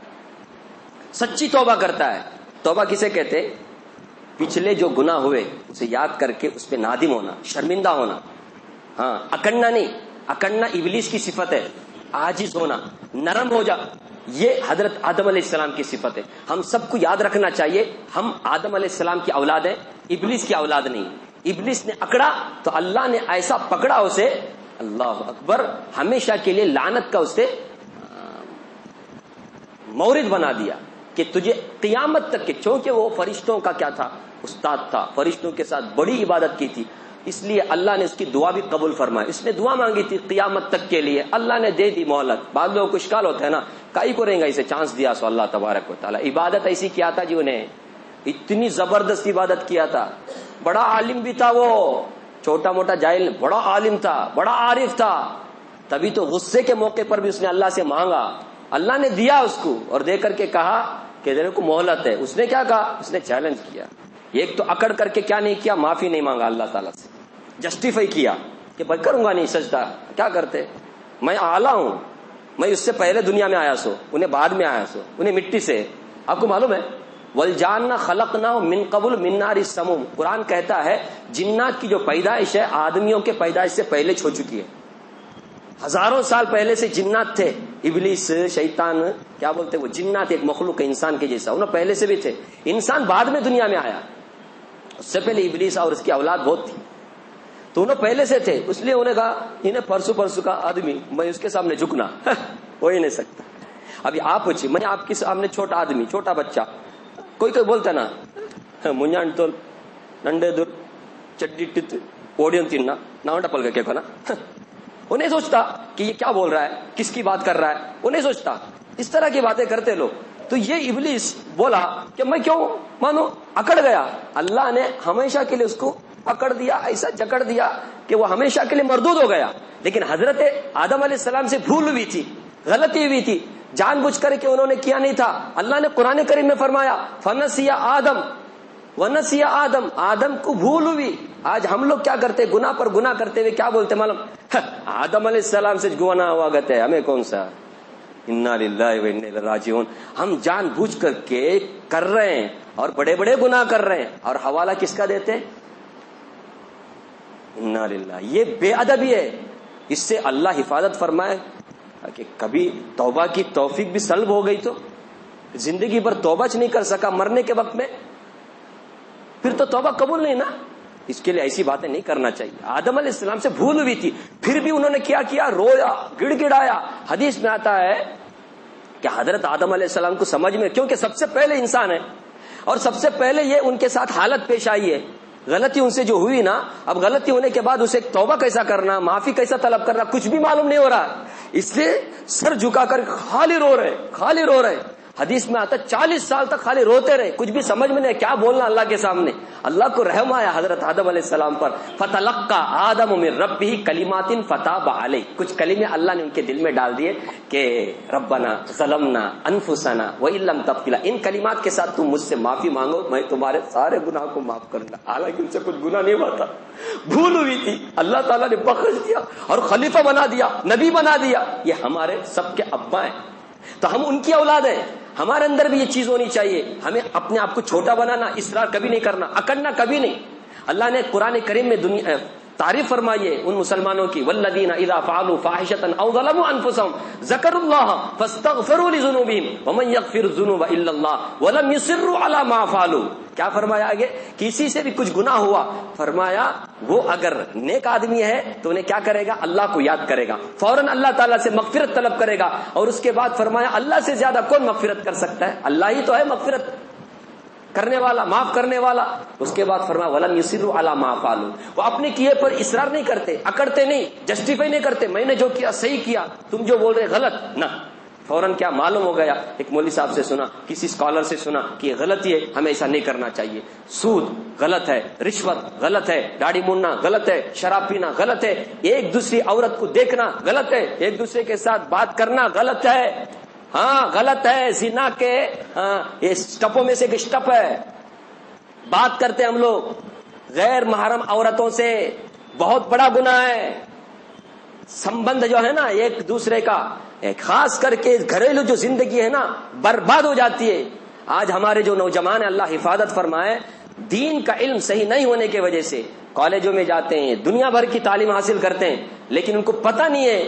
سچی توبہ کرتا ہے. توبہ کسے کہتے؟ پچھلے جو گناہ ہوئے اسے یاد کر کے اس پہ نادم ہونا, شرمندہ ہونا. اکڑنا نہیں, اکڑنا ابلیس کی صفت ہے. عاجز ہونا, نرم ہو جا, یہ حضرت آدم علیہ السلام کی صفت ہے. ہم سب کو یاد رکھنا چاہیے ہم آدم علیہ السلام کی اولاد ہیں, ابلیس کی اولاد نہیں. ابلیس نے اکڑا تو اللہ نے ایسا پکڑا اسے, اللہ اکبر, ہمیشہ کے لیے لعنت کا اسے مورد بنا دیا کہ تجھے قیامت تک کے, چونکہ وہ فرشتوں کا کیا تھا, استاد تھا, فرشتوں کے ساتھ بڑی عبادت کی تھی, اس لیے اللہ نے اس کی دعا بھی قبول فرمائی. اس نے دعا مانگی تھی قیامت تک کے لیے, اللہ نے دے دی مہلت. بعض لوگوں کو اشکال ہوتا ہے نا, کائی کو رہیں گا, اسے چانس دیا سو اللہ تبارک و تعالیٰ. عبادت ایسی کیا تھا جی, انہیں اتنی زبردست عبادت کیا تھا. بڑا عالم بھی تھا وہ, چھوٹا موٹا جاہل, بڑا عالم تھا, بڑا عارف تھا. تبھی تو غصے کے موقع پر بھی اس نے اللہ سے مانگا, اللہ نے دیا اس کو, اور دے کر کے کہا کہ تیرے کو مہلت ہے. اس نے کیا کہا, اس نے چیلنج کیا. ایک تو اکڑ کر کے کیا نہیں کیا, معافی نہیں مانگا اللہ تعالیٰ سے, جسٹیفائی کیا. کہ بھائی کروں گا نہیں سجدہ. کیا کرتے؟ میں اعلیٰ ہوں, میں اس سے پہلے دنیا میں آیا سو, انہیں بعد میں آیا سو, انہیں مٹی سے. آپ کو معلوم ہے وَالْجَانَّ خَلَقْنَاهُ مِنْ قَبْلُ مِنْ نَارِ السَّمُومِ, قرآن کہتا ہے جنات کی جو پیدائش ہے آدمیوں کے پیدائش سے پہلے ہو چکی ہے. ہزاروں سال پہلے سے جنات تھے, ابلیس, شیطان, کیا بولتے وہ جنات, ایک مخلوق ہے انسان کے جیسا, انہوں پہلے سے بھی تھے. انسان بعد میں دنیا میں آیا, اس سے پہلے ابلیس اور اس کی اولاد بہت تھی, تو انہوں پہلے سے تھے. اس لیے انہیں کہا انہیں پرسوں کا آدمی, میں اس کے سامنے جھکنا ہو ہی نہیں سکتا. ابھی آپ پوچھیے, میں آپ کے سامنے چھوٹا آدمی, چھوٹا بچہ, کوئی بولتا نا منجان تو ننڈے دور چڈی ٹت اوڈین تین نہ ڈپل گئے کیا نا, وہ نہیں سوچتا کہ یہ کیا بول رہا ہے, کس کی بات کر رہا ہے, وہ نہیں سوچتا. اس طرح کی باتیں کرتے لوگ. تو یہ ابلیس بولا کہ میں کیوں مانو, اکڑ گیا. اللہ نے ہمیشہ کے لیے اس کو پکڑ دیا, ایسا جکڑ دیا کہ وہ ہمیشہ کے لیے مردود ہو گیا. لیکن حضرت آدم علیہ السلام سے بھول ہوئی تھی, غلطی ہوئی تھی, جان بوجھ کر کے انہوں نے کیا نہیں تھا. اللہ نے قرآن کریم میں فرمایا فنسی آدم ونسی آدم, آدم کو بھول ہوئی. آج ہم لوگ کیا کرتے, گناہ پر گناہ کرتے ہوئے کیا بولتے معلوم, آدم علیہ السلام سے گناہ ہوا گتے, ہمیں کون سا. انا للہ و انا الیہ راجعون. ہم جان بوجھ کر کے کر رہے ہیں اور بڑے بڑے گناہ کر رہے ہیں, اور حوالہ کس کا دیتے, انا للہ. یہ بے ادبی ہے. اس سے اللہ حفاظت فرمائے کہ کبھی توبہ کی توفیق بھی سلب ہو گئی تو زندگی بھر توبہ نہیں کر سکا, مرنے کے وقت میں پھر تو توبہ قبول نہیں نا. اس کے لیے ایسی باتیں نہیں کرنا چاہیے. آدم علیہ السلام سے بھول ہوئی تھی, پھر بھی انہوں نے کیا, رویا, گڑ گڑایا. حدیث میں آتا ہے کہ حضرت آدم علیہ السلام کو سمجھ میں, کیونکہ سب سے پہلے انسان ہے اور سب سے پہلے یہ ان کے ساتھ حالت پیش آئی ہے, غلطی ان سے جو ہوئی نا, اب غلطی ہونے کے بعد اسے توبہ کیسا کرنا, معافی کیسا طلب کرنا, کچھ بھی معلوم نہیں ہو رہا. اس لیے سر جھکا کر خالی رو رہے. حدیث میں آتا 40 سال تک خالی روتے رہے, کچھ بھی سمجھ میں نہیں کیا بولنا اللہ کے سامنے. اللہ کو رحم آیا حضرت آدم علیہ السلام پر. فتلقى آدم من ربه کلمات فتاب علیہ, کچھ کلمے اللہ نے ان کے دل میں ڈال دیے کہ ربنا ظلمنا انفسنا وان لم تغفر, ان کلمات کے ساتھ تم مجھ سے معافی مانگو, میں تمہارے سارے گناہ کو معاف کروں گا. حالانکہ ان سے کچھ گناہ نہیں ہوا تھا, بھول ہوئی تھی. اللہ تعالیٰ نے بخش دیا اور خلیفہ بنا دیا, نبی بنا دیا. یہ ہمارے سب کے ابا ہیں, تو ہم ان کی اولاد ہیں. ہمارے اندر بھی یہ چیز ہونی چاہیے. ہمیں اپنے آپ کو چھوٹا بنانا, اصرار کبھی نہیں کرنا, اکڑنا کبھی نہیں. اللہ نے قرآن کریم میں تعریف فرمائی ہے ان مسلمانوں کی, والذین اذا فعلوا فاحشۃ او ظلموا انفسهم ذکروا اللہ فاستغفروا لذنوبهم ومن یغفر الذنوب الا اللہ ولم یصروا علی ما فعلوا. کیا فرمایا آگے, کسی سے بھی کچھ گناہ ہوا, فرمایا وہ اگر نیک آدمی ہے تو انہیں کیا کرے گا, اللہ کو یاد کرے گا, فوراً اللہ تعالیٰ سے مغفرت طلب کرے گا. اور اس کے بعد فرمایا اللہ سے زیادہ کون مغفرت کر سکتا ہے, اللہ ہی تو ہے مغفرت کرنے والا, معاف کرنے والا. اس کے بعد فرمایا ولم یصروا علی ما فعلوا, وہ اپنے کیے پر اصرار نہیں کرتے, اکڑتے نہیں, جسٹیفائی نہیں کرتے, میں نے جو کیا صحیح کیا, تم جو بول رہے غلط نہ. فوراً کیا معلوم ہو گیا, ایک مولوی صاحب سے سنا, کسی اسکالر سے سنا کہ یہ غلطی ہے, ہمیں ایسا نہیں کرنا چاہیے. سود غلط ہے, رشوت غلط ہے, داڑھی موننا غلط ہے, شراب پینا غلط ہے, ایک دوسری عورت کو دیکھنا غلط ہے, ایک دوسرے کے ساتھ بات کرنا غلط ہے, ہاں غلط ہے. زنا کے یہ اسٹپوں میں سے ایک اسٹپ ہے, بات کرتے ہم لوگ غیر محرم عورتوں سے, بہت بڑا گناہ ہے. سمبند جو ہے نا ایک دوسرے کا, خاص کر کے گھریلو جو زندگی ہے نا برباد ہو جاتی ہے. آج ہمارے جو نوجوان ہیں اللہ حفاظت فرمائے, دین کا علم صحیح نہیں ہونے کی وجہ سے کالجوں میں جاتے ہیں, دنیا بھر کی تعلیم حاصل کرتے ہیں, لیکن ان کو پتہ نہیں ہے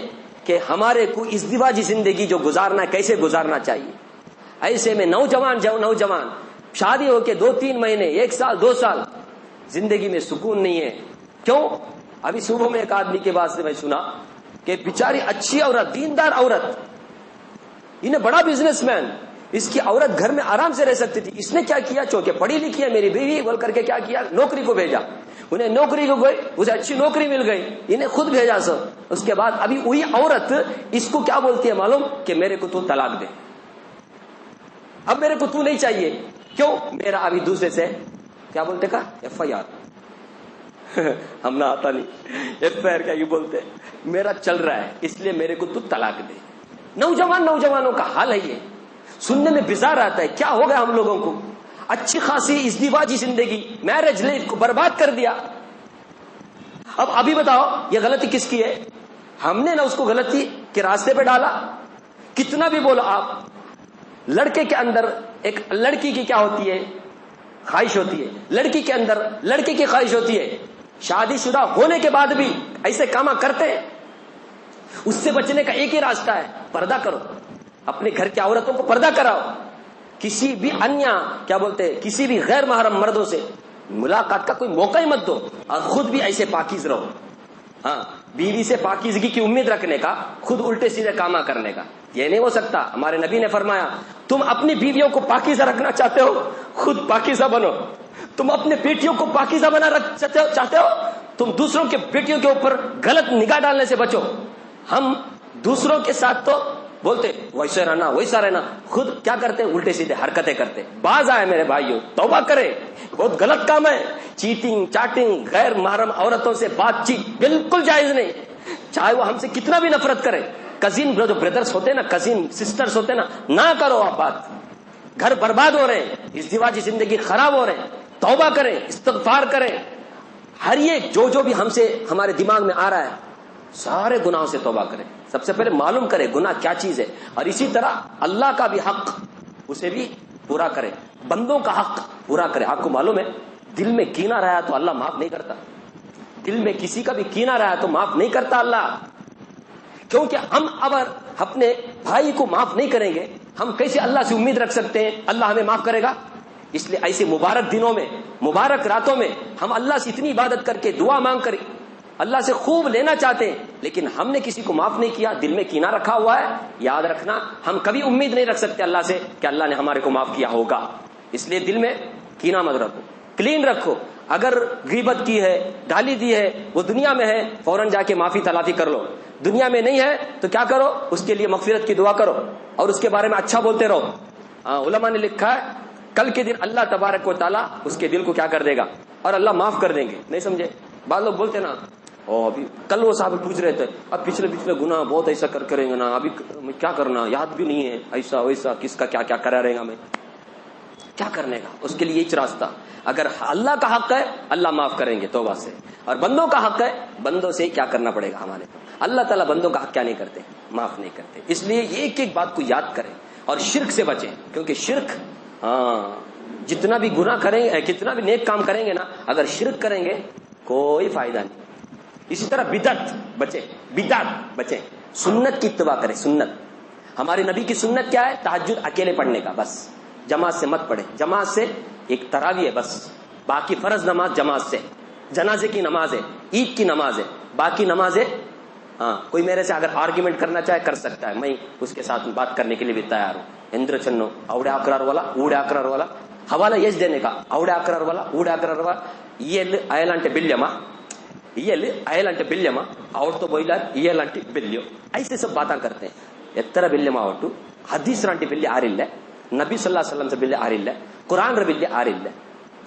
کہ ہمارے کو ازدواجی زندگی جو گزارنا ہے کیسے گزارنا چاہیے. ایسے میں نوجوان شادی ہو کے 2-3 مہینے, 1 سال 2 سال زندگی میں سکون نہیں ہے. کیوں؟ ابھی صبح میں ایک آدمی کے بعد سے میں سنا کہ بیچاری اچھی عورت, دیندار عورت, انہیں بڑا بزنس مین, اس کی عورت گھر میں آرام سے رہ سکتی تھی. اس نے کیا کیا, چونکہ پڑھی لکھی ہے میری بیوی بول کر کے کیا کیا, نوکری کو بھیجا. انہیں نوکری کو گئی, اسے اچھی نوکری مل گئی, انہیں خود بھیجا سر. اس کے بعد ابھی وہی عورت اس کو کیا بولتی ہے معلوم, کہ میرے کو تو طلاق دے, اب میرے کو تو نہیں چاہیے. کیوں؟ میرا ابھی دوسرے سے کیا بولتے کا FIR ہم نہ آتا نہیں, FIR کیا بولتے, میرا چل رہا ہے اس لیے میرے کو تو طلاق دے. نوجوانوں کا حال ہے یہ. سننے میں بیزار آتا ہے, کیا ہو گیا ہم لوگوں کو, اچھی خاصی ازدواجی زندگی, میرج لائف کو برباد کر دیا. اب ابھی بتاؤ یہ غلطی کس کی ہے؟ ہم نے نہ اس کو غلطی کے راستے پہ ڈالا. کتنا بھی بولو آپ, لڑکے کے اندر ایک لڑکی کی کیا ہوتی ہے, خواہش ہوتی ہے. لڑکی کے اندر لڑکے کی خواہش ہوتی ہے. شادی شدہ ہونے کے بعد بھی ایسے کام کرتے ہیں. اس سے بچنے کا ایک ہی راستہ ہے, پردہ کرو. اپنے گھر کی عورتوں کو پردہ کراؤ. کسی بھی انیا کیا بولتے ہیں, کسی بھی غیر محرم مردوں سے ملاقات کا کوئی موقع ہی مت دو, اور خود بھی ایسے پاکیز رہو. ہاں, بیوی سے پاکیزگی کی امید رکھنے کا, خود الٹے سیدھے کاما کرنے کا, یہ نہیں ہو سکتا. ہمارے نبی نے فرمایا, تم اپنی بیویوں کو پاکیزہ رکھنا چاہتے ہو, خود پاکیزہ بنو. تم اپنے بیٹیوں کو پاکیزہ بنا چاہتے ہو, تم دوسروں کے بیٹیوں کے اوپر غلط نگاہ ڈالنے سے بچو. ہم دوسروں کے ساتھ تو بولتے ویسے رہنا ویسا رہنا, خود کیا کرتے, الٹے سیدھے حرکتیں کرتے. باز آئے میرے بھائیوں, توبہ کرے, بہت غلط کام ہے. چیٹنگ, چاٹنگ, غیر محرم عورتوں سے بات چیت بالکل جائز نہیں, چاہے وہ ہم سے کتنا بھی نفرت کرے. کزن جو بردرس ہوتے نا, کزن سسٹرز ہوتے نا, نہ کرو آپ بات. گھر برباد ہو رہے ہیں, ازدواجی زندگی خراب ہو رہے ہیں. توبہ کریں, استغفار کریں. ہر ایک جو بھی ہم سے ہمارے دماغ میں آ رہا ہے, سارے گناہوں سے توبہ کریں. سب سے پہلے معلوم کرے گناہ کیا چیز ہے, اور اسی طرح اللہ کا بھی حق اسے بھی پورا کرے, بندوں کا حق پورا کرے. آپ کو معلوم ہے, دل میں کینہ رہا تو اللہ معاف نہیں کرتا. دل میں کسی کا بھی کینہ رہا تو معاف نہیں کرتا اللہ. کیونکہ ہم اگر اپنے بھائی کو معاف نہیں کریں گے, ہم کیسے اللہ سے امید رکھ سکتے ہیں اللہ ہمیں معاف کرے گا؟ اس لیے ایسے مبارک دنوں میں, مبارک راتوں میں ہم اللہ سے اتنی عبادت کر کے دعا مانگ کر اللہ سے خوب لینا چاہتے ہیں, لیکن ہم نے کسی کو معاف نہیں کیا, دل میں کینہ رکھا ہوا ہے. یاد رکھنا, ہم کبھی امید نہیں رکھ سکتے اللہ سے کہ اللہ نے ہمارے کو معاف کیا ہوگا. اس لیے دل میں کینہ مت رکھو, کلین رکھو. اگر غیبت کی ہے, گالی دی ہے, وہ دنیا میں ہے, فوراً جا کے معافی تلافی کر لو. دنیا میں نہیں ہے تو کیا کرو, اس کے لیے مغفرت کی دعا کرو اور اس کے بارے میں اچھا بولتے رہو. علماء نے لکھا ہے, کل کے دن اللہ تبارک و تعالیٰ اس کے دل کو کیا کر دے گا, اور اللہ معاف کر دیں گے. نہیں سمجھے؟ بعض لوگ بولتے نا, ابھی کل وہ صاحب پوچھ رہے تھے, اب پچھلے گناہ بہت ایسا کریں گے نا, ابھی کیا کرنا, یاد بھی نہیں ہے, ایسا ویسا, کس کا کیا کرا رہے گا, میں کیا کرنے کا. اس کے لیے ایک راستہ, اگر اللہ کا حق ہے اللہ معاف کریں گے توبہ سے, اور بندوں کا حق ہے بندوں سے کیا کرنا پڑے گا ہمارے. اللہ تعالیٰ بندوں کا حق کیا نہیں کرتے, معاف نہیں کرتے. اس لیے ایک ایک بات کو یاد کریں اور شرک سے بچیں, کیونکہ شرک, جتنا بھی گناہ کریں گے, کتنا بھی نیک کام کریں گے نا, اگر شرک کریں گے کوئی فائدہ نہیں. اسی طرح بدعت بچیں. سنت کی اتباع کریں. سنت, ہمارے نبی کی سنت کیا ہے, تہجد اکیلے پڑھنے کا, بس جماعت سے مت پڑھے. جماعت سے ایک تراویح ہے بس, باقی فرض نماز جماعت سے, جنازے کی نماز ہے, عید کی نماز ہے, باقی نمازیں. کوئی میرے سے اگر آرگیومنٹ کرنا چاہے کر سکتا ہے, میں اس کے ساتھ بات کرنے کے لیے بھی تیار ہوں. اندر چنو اوڑے اقرار والا اوڑے اقرار والا حوالہ یش دینے کا, اوڑے اقرار والا اوڑے اقرار والا, یہ ایلانٹے بلیما, ایلانٹے بلیما اور تو بولا یہ لانٹی بلیو, ایسے سب باتیں کرتے ہیں. ಎತ್ತರ ಬಿಲ್ಲೆ ಮಾವಟ್ಟು ಹದೀಸ್ ರಂಟಿ ಬಿಲ್ಲೆ ಆರಿಲ್ಲ, ನಬಿ ಸಲ್ಲಾ ಸಲ್ಲಂ ಬಿಲ್ಲೆ ಆರಿಲ್ಲ, ಕುರಾನ್ ರ ಬಿಲ್ಲೆ ಆರಿಲ್ಲ.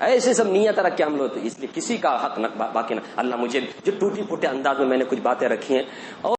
ایسے سب نیت رکھ کے ہم لوگ، اس لیے کسی کا حق نہ باقی نہ، اللہ مجھے جو ٹوٹی پھوٹے انداز میں نے کچھ باتیں رکھی ہیں اور